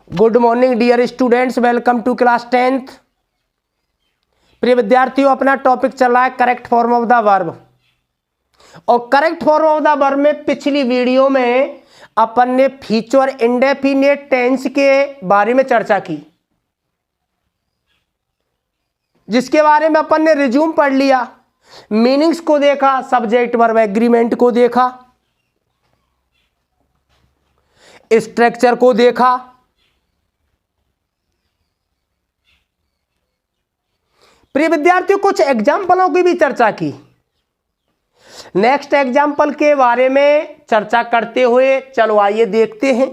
Good morning dear students, welcome to class 10th। प्रिय विद्यार्थियों, अपना टॉपिक चल रहा है correct form of the verb. और correct form of the verb में पिछली वीडियो में अपन ने फ्यूचर इंडेफिनिट टेंस के बारे में चर्चा की, जिसके बारे में अपन ने रिज्यूम पढ़ लिया, मीनिंग्स को देखा, सब्जेक्ट वर्ब एग्रीमेंट को देखा, स्ट्रक्चर को देखा। प्रिय विद्यार्थियों, कुछ एग्जाम्पलों की भी चर्चा की। नेक्स्ट एग्जाम्पल के बारे में चर्चा करते हुए चलो आइए देखते हैं।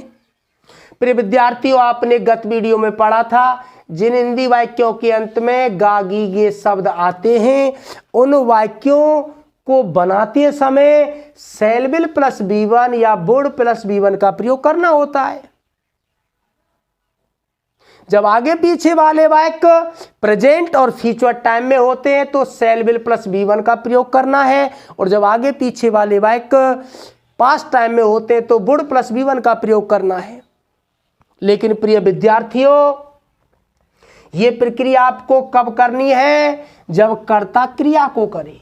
प्रिय विद्यार्थियों, आपने गत वीडियो में पढ़ा था जिन हिंदी वाक्यों के अंत में गा गी गे शब्द आते हैं उन वाक्यों को बनाते समय शैल विल प्लस V1 या वुड प्लस V1 का प्रयोग करना होता है। जब आगे पीछे वाले वाक्य प्रेजेंट और फ्यूचर टाइम में होते हैं तो शैल विल प्लस V1 का प्रयोग करना है, और जब आगे पीछे वाले वाक्य पास्ट टाइम में होते हैं तो वुड प्लस V1 का प्रयोग करना है। लेकिन प्रिय विद्यार्थियों, ये प्रक्रिया आपको कब करनी है? जब कर्ता क्रिया को करे,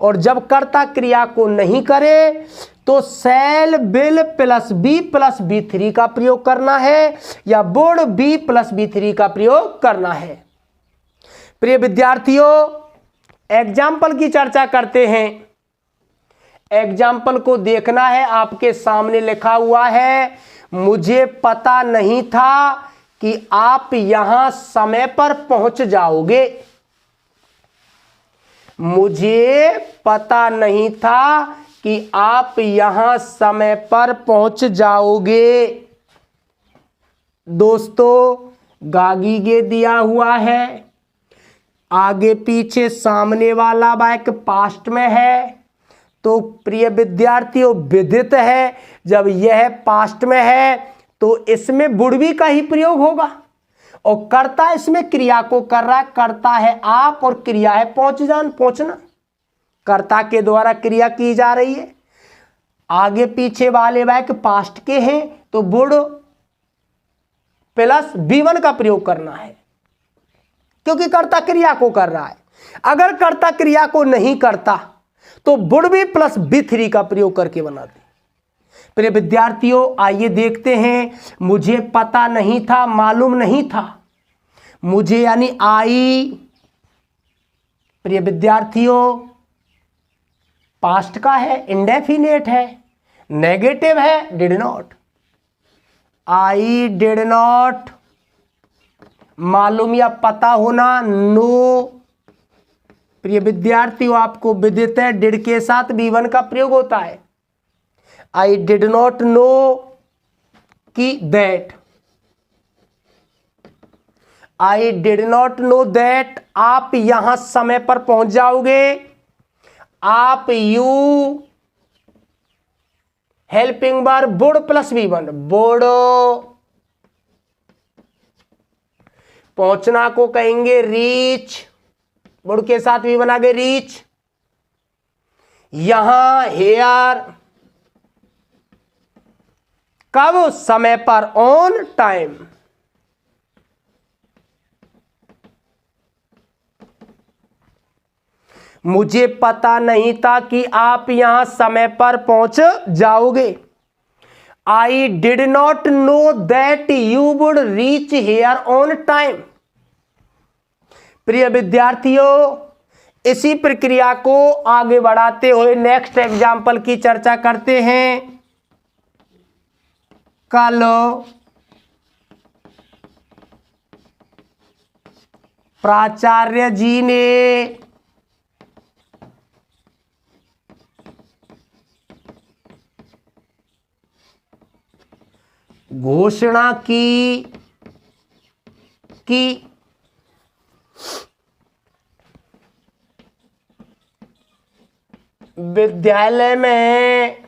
और जब कर्ता क्रिया को नहीं करे तो shall will plus be plus B3 का प्रयोग करना है या वुड बी प्लस B3 का प्रयोग करना है। प्रिय विद्यार्थियों, एग्जाम्पल की चर्चा करते हैं। एग्जाम्पल को देखना है, आपके सामने लिखा हुआ है, मुझे पता नहीं था कि आप यहां समय पर पहुंच जाओगे। मुझे पता नहीं था कि आप यहां समय पर पहुंच जाओगे। दोस्तों, गागी गे दिया हुआ है, आगे पीछे सामने वाला वाक्य पास्ट में है, तो प्रिय विद्यार्थियों विदित है जब यह पास्ट में है तो इसमें वुड बी का ही प्रयोग होगा, और कर्ता इसमें क्रिया को कर रहा है। कर्ता है आप और क्रिया है पहुंचना। कर्ता के द्वारा क्रिया की जा रही है। आगे पीछे वाले वाक्य पास्ट के हैं तो वुड प्लस V1 का प्रयोग करना है, क्योंकि कर्ता क्रिया को कर रहा है। अगर कर्ता क्रिया को नहीं करता तो वुड बी प्लस B3 का प्रयोग करके बनाते। प्रिय विद्यार्थियों, आइए देखते हैं। मुझे पता नहीं था, मालूम नहीं था। मुझे यानी आई। प्रिय विद्यार्थियों, पास्ट का है, इंडेफिनेट है, नेगेटिव है, did not. I did not. मालूम या पता होना, नो। प्रिय विद्यार्थियों, आपको विदित है डिड के साथ V1 का प्रयोग होता है। आई डिड नॉट नो कि that. I did not know that आप यहां समय पर पहुंच जाओगे। आप you helping verb would plus V1, would. पहुंचना को कहेंगे रीच, वुड के साथ V1 आ गए, रीच। यहां हेयर, कब? समय पर, ऑन टाइम। मुझे पता नहीं था कि आप यहां समय पर पहुंच जाओगे। I did not know that you would reach here on time. प्रिय विद्यार्थियों, इसी प्रक्रिया को आगे बढ़ाते हुए नेक्स्ट एग्जाम्पल की चर्चा करते हैं। कल प्राचार्य जी ने घोषणा की कि विद्यालय में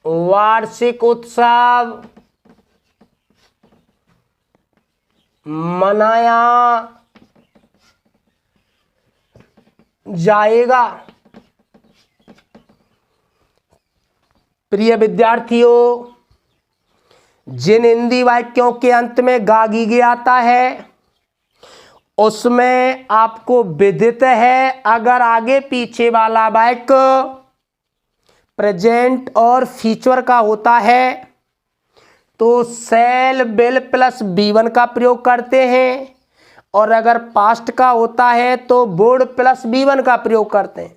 वार्षिक उत्सव मनाया जाएगा। प्रिय विद्यार्थियों, जिन हिंदी वाक्यों के अंत में गा गीगे आता है उसमें आपको विदित है अगर आगे पीछे वाला वाक्य प्रेजेंट और फ्यूचर का होता है तो शैल विल प्लस बी1 का प्रयोग करते हैं, और अगर पास्ट का होता है तो वुड प्लस बी1 का प्रयोग करते हैं।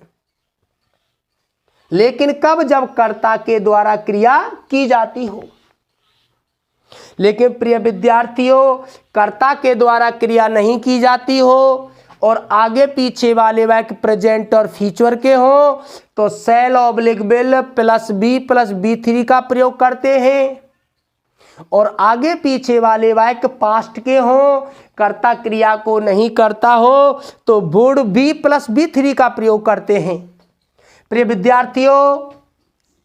लेकिन कब? जब कर्ता के द्वारा क्रिया की जाती हो। लेकिन प्रिय विद्यार्थियों, कर्ता के द्वारा क्रिया नहीं की जाती हो और आगे पीछे वाले वाक्य प्रेजेंट और फ्यूचर के हो तो शैल ऑब्लिक विल प्लस बी3 का प्रयोग करते हैं, और आगे पीछे वाले वाक्य पास्ट के हो, कर्ता क्रिया को नहीं करता हो तो वुड बी प्लस बी3 का प्रयोग करते हैं। प्रिय विद्यार्थियों,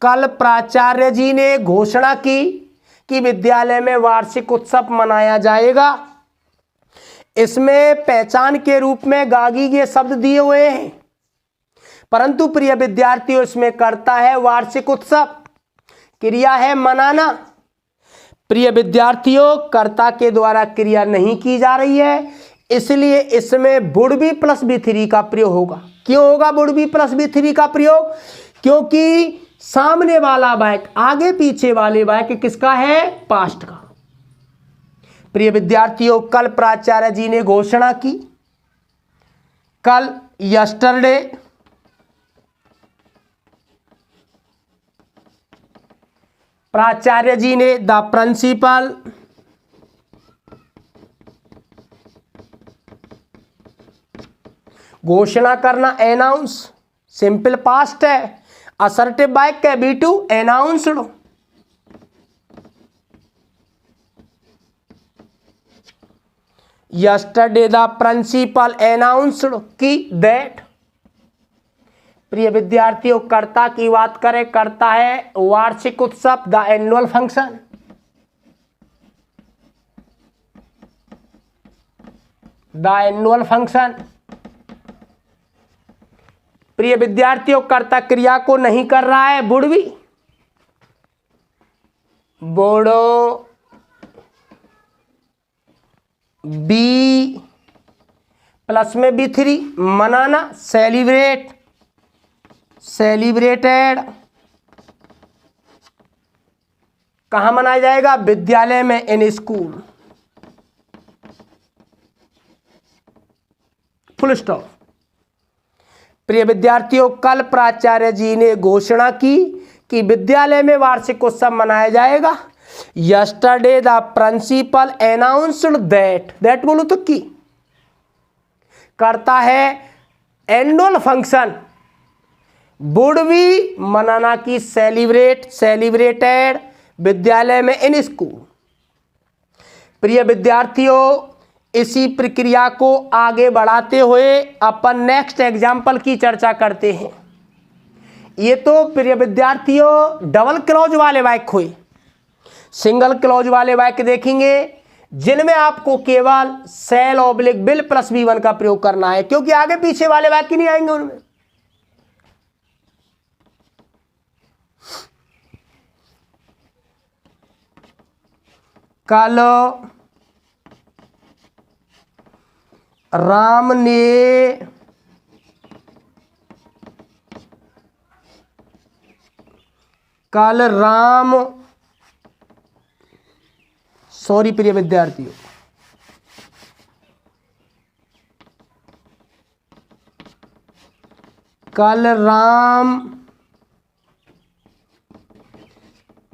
कल प्राचार्य जी ने घोषणा की कि विद्यालय में वार्षिक उत्सव मनाया जाएगा। इसमें पहचान के रूप में गागी के शब्द दिए हुए हैं, परंतु प्रिय विद्यार्थियों इसमें कर्ता है वार्षिक उत्सव, क्रिया है मनाना। प्रिय विद्यार्थियों, कर्ता के द्वारा क्रिया नहीं की जा रही है, इसलिए इसमें वुड बी प्लस बी3 का प्रयोग होगा। क्यों होगा वुड बी प्लस बी3 का प्रयोग? क्योंकि सामने वाला वाक्य आगे पीछे वाले वाक्य किसका है? पास्ट का। प्रिय विद्यार्थियों, कल प्राचार्य जी ने घोषणा की, कल यस्टरडे प्राचार्य जी ने द प्रिंसिपल घोषणा करना, अनाउंस सिंपल पास्ट है, असर्टिव वाक्य है बी2 announced. Yesterday the principal announced की दैट। प्रिय विद्यार्थियों, कर्ता की बात करें, कर्ता है वार्षिक उत्सव the annual function. The annual function. प्रिय विद्यार्थियों, कर्ता क्रिया को नहीं कर रहा है, वुड बी बोडो बी प्लस में बी3 मनाना, सेलिब्रेट सेलिब्रेटेड। कहां मनाया जाएगा? विद्यालय में, इन स्कूल, फुल स्टॉप। प्रिय विद्यार्थियों, कल प्राचार्य जी ने घोषणा की कि विद्यालय में वार्षिक उत्सव मनाया जाएगा। Yesterday the principal announced that बोलो तो की करता है एनुअल फंक्शन, वुड बी मनाना की सेलिब्रेटेड विद्यालय में, इन स्कूल। प्रिय विद्यार्थियों, इसी प्रक्रिया को आगे बढ़ाते हुए अपन नेक्स्ट एग्जाम्पल की चर्चा करते हैं। ये तो प्रिय विद्यार्थियों डबल क्लॉज वाले वाक्य हुए। सिंगल क्लॉज वाले वाक्य देखेंगे जिनमें आपको केवल शैल ऑब्लिक विल प्लस बी1 का प्रयोग करना है, क्योंकि आगे पीछे वाले वाक्य नहीं आएंगे उनमें। कल राम ने सॉरी प्रिय विद्यार्थियों, कल राम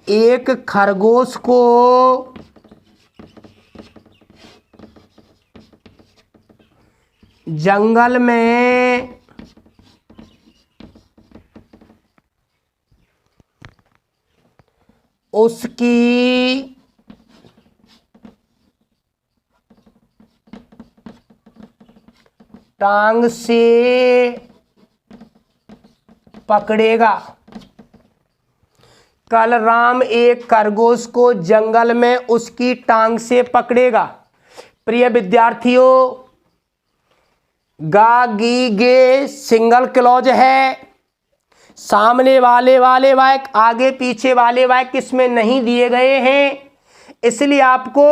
एक खरगोश को जंगल में उसकी टांग से पकड़ेगा। कल राम एक खरगोश को जंगल में उसकी टांग से पकड़ेगा। प्रिय विद्यार्थियों, गा गी गे सिंगल क्लॉज है, सामने वाले वाक्य, आगे पीछे वाले वाक्य इसमें नहीं दिए गए हैं, इसलिए आपको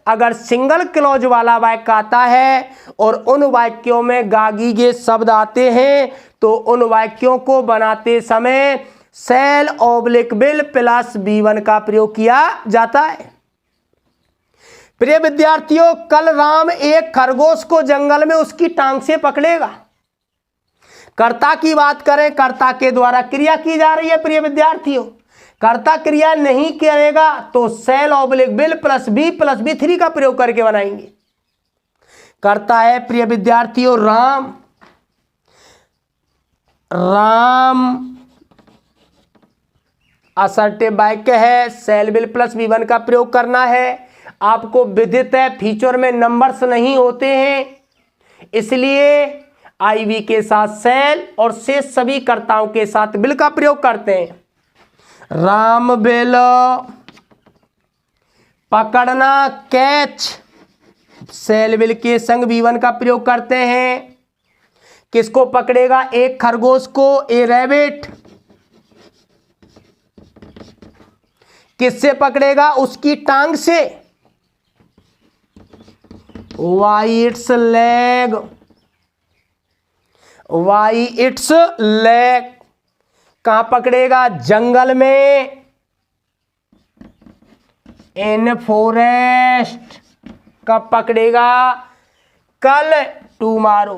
अगर सिंगल क्लॉज वाला वाक्य आता है और उन वाक्यों में गागी गे शब्द आते हैं तो उन वाक्यों को बनाते समय cell oblique will plus B1 का प्रयोग किया जाता है। प्रिय विद्यार्थियों, कल राम एक खरगोश को जंगल में उसकी टांग से पकड़ेगा। कर्ता की बात करें, कर्ता के द्वारा क्रिया की जा रही है। प्रिय विद्यार्थियों, कर्ता क्रिया नहीं करेगा तो cell oblique will plus B3 का प्रयोग करके बनाएंगे। कर्ता है प्रिय विद्यार्थियों राम, राम असर्टिव वाक्य है, सेल विल प्लस B1 का प्रयोग करना है। आपको विदित है फीचर में नंबर्स नहीं होते हैं, इसलिए IV के साथ सेल और शेष सभी कर्ताओं के साथ विल का प्रयोग करते हैं। राम विल पकड़ना, कैच, सेल विल के संग B1 का प्रयोग करते हैं। किसको पकड़ेगा? एक खरगोश को, ए रैबिट। किससे पकड़ेगा? उसकी टांग से, why it's leg, why it's leg. कहां पकड़ेगा? जंगल में, इन फॉरेस्ट। कब पकड़ेगा? कल, टुमारो।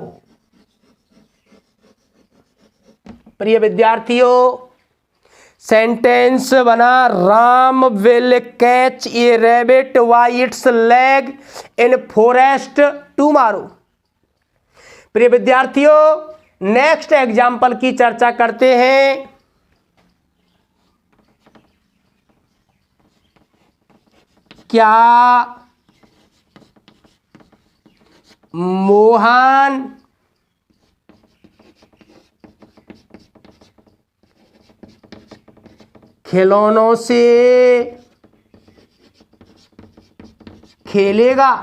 प्रिय विद्यार्थियों, सेंटेंस बना Ram will catch a rabbit bye it's leg in forest tomorrow. प्रिय विद्यार्थियों, नेक्स्ट एग्जाम्पल की चर्चा करते हैं। क्या मोहन खिलौनों से खेलेगा?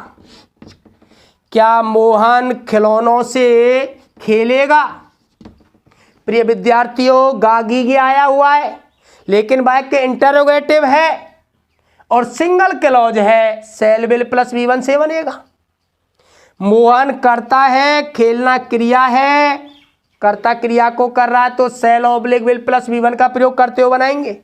क्या मोहन खिलौनों से खेलेगा? प्रिय विद्यार्थियों, गागी गे आया हुआ है, लेकिन वाक्य इंटरोगेटिव है और सिंगल क्लॉज है, सेल विल प्लस B1 से बनेगा। मोहन करता है, खेलना क्रिया है, कर्ता क्रिया को कर रहा है तो cell oblique will plus B1 का प्रयोग करते हुए बनाएंगे।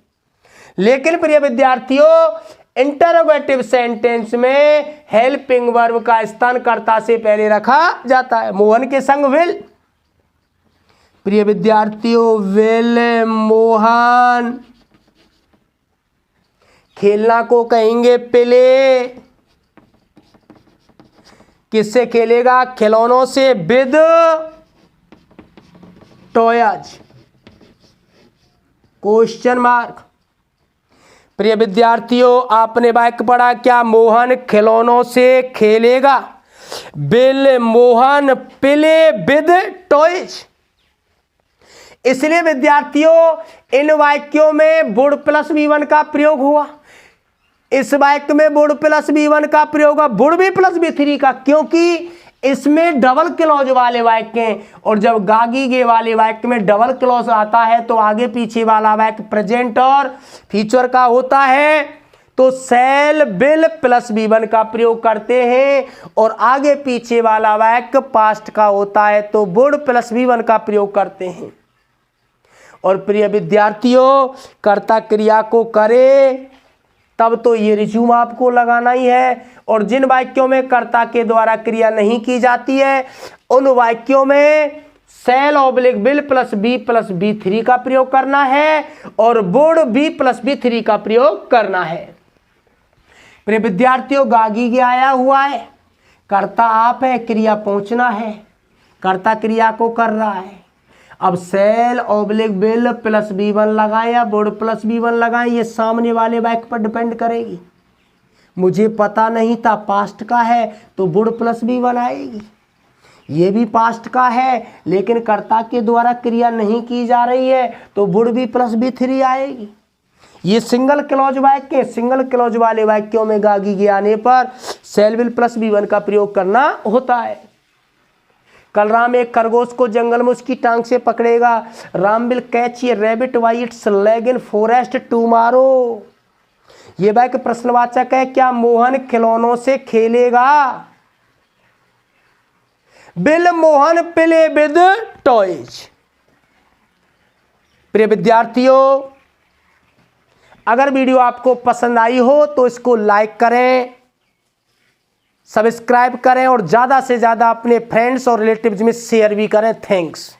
लेकिन प्रिय विद्यार्थियों, इंटरोगेटिव सेंटेंस में हेल्पिंग वर्ब का स्थान कर्ता से पहले रखा जाता है। मोहन के संग विल। प्रिय विद्यार्थियों, विल मोहन, खेलना को कहेंगे प्ले। किससे खेलेगा? खिलौनों से, विद टॉयज, क्वेश्चन मार्क। प्रिय विद्यार्थियों, आपने वाक्य पढ़ा, क्या मोहन खिलौनों से खेलेगा? Will Mohan play with toys. इसलिए विद्यार्थियों, इन वाक्यों में वुड प्लस B1 का प्रयोग हुआ। इस वाक्य में वुड प्लस B1 का प्रयोग हुआ, वुड भी प्लस B3 का, क्योंकि इसमें डबल क्लॉज वाले वाक्य हैं। और जब गागी गे वाले वाक्य में डबल क्लॉज आता है तो आगे पीछे वाला वाक्य प्रेजेंट और फ्यूचर का होता है, तो सेल विल प्लस B1 का प्रयोग करते हैं। और आगे पीछे वाला वाक्य पास्ट का होता है तो वुड प्लस B1 का प्रयोग करते हैं। और प्रिय विद्यार्थियों, कर्ता क्रिया को करे तब तो ये रिज्यूम आपको लगाना ही है। और जिन वाक्यों में कर्ता के द्वारा क्रिया नहीं की जाती है उन वाक्यों में cell oblique will plus B3 का प्रयोग करना है और वुड B प्लस B3 का प्रयोग करना है। प्रिय विद्यार्थियों, गागी गे आया हुआ है, कर्ता आप है, क्रिया पहुंचना है, कर्ता क्रिया को कर रहा है। अब cell oblique will plus B1 लगाएं या वुड प्लस B1 लगाएं, ये सामने वाले वाक्य पर डिपेंड करेगी। मुझे पता नहीं था पास्ट का है तो वुड प्लस B1 आएगी। ये भी पास्ट का है लेकिन कर्ता के द्वारा क्रिया नहीं की जा रही है तो वुड भी प्लस B3 आएगी। ये सिंगल क्लॉज वाक्य, सिंगल क्लॉज वाले वाक्यों में गागी गे आने पर सेल विल प्लस B1 का प्रयोग करना होता है। कल राम एक खरगोश को जंगल में उसकी टांग से पकड़ेगा। Ram will catch a rabbit bye it's leg in forest tomorrow. ये वाक्य प्रश्नवाचक है। क्या मोहन खिलौनों से खेलेगा? Will Mohan play with toys. प्रिय विद्यार्थियों, अगर वीडियो आपको पसंद आई हो तो इसको लाइक करें, सब्सक्राइब करें और ज़्यादा से ज़्यादा अपने फ्रेंड्स और रिलेटिव्स में शेयर भी करें। थैंक्स।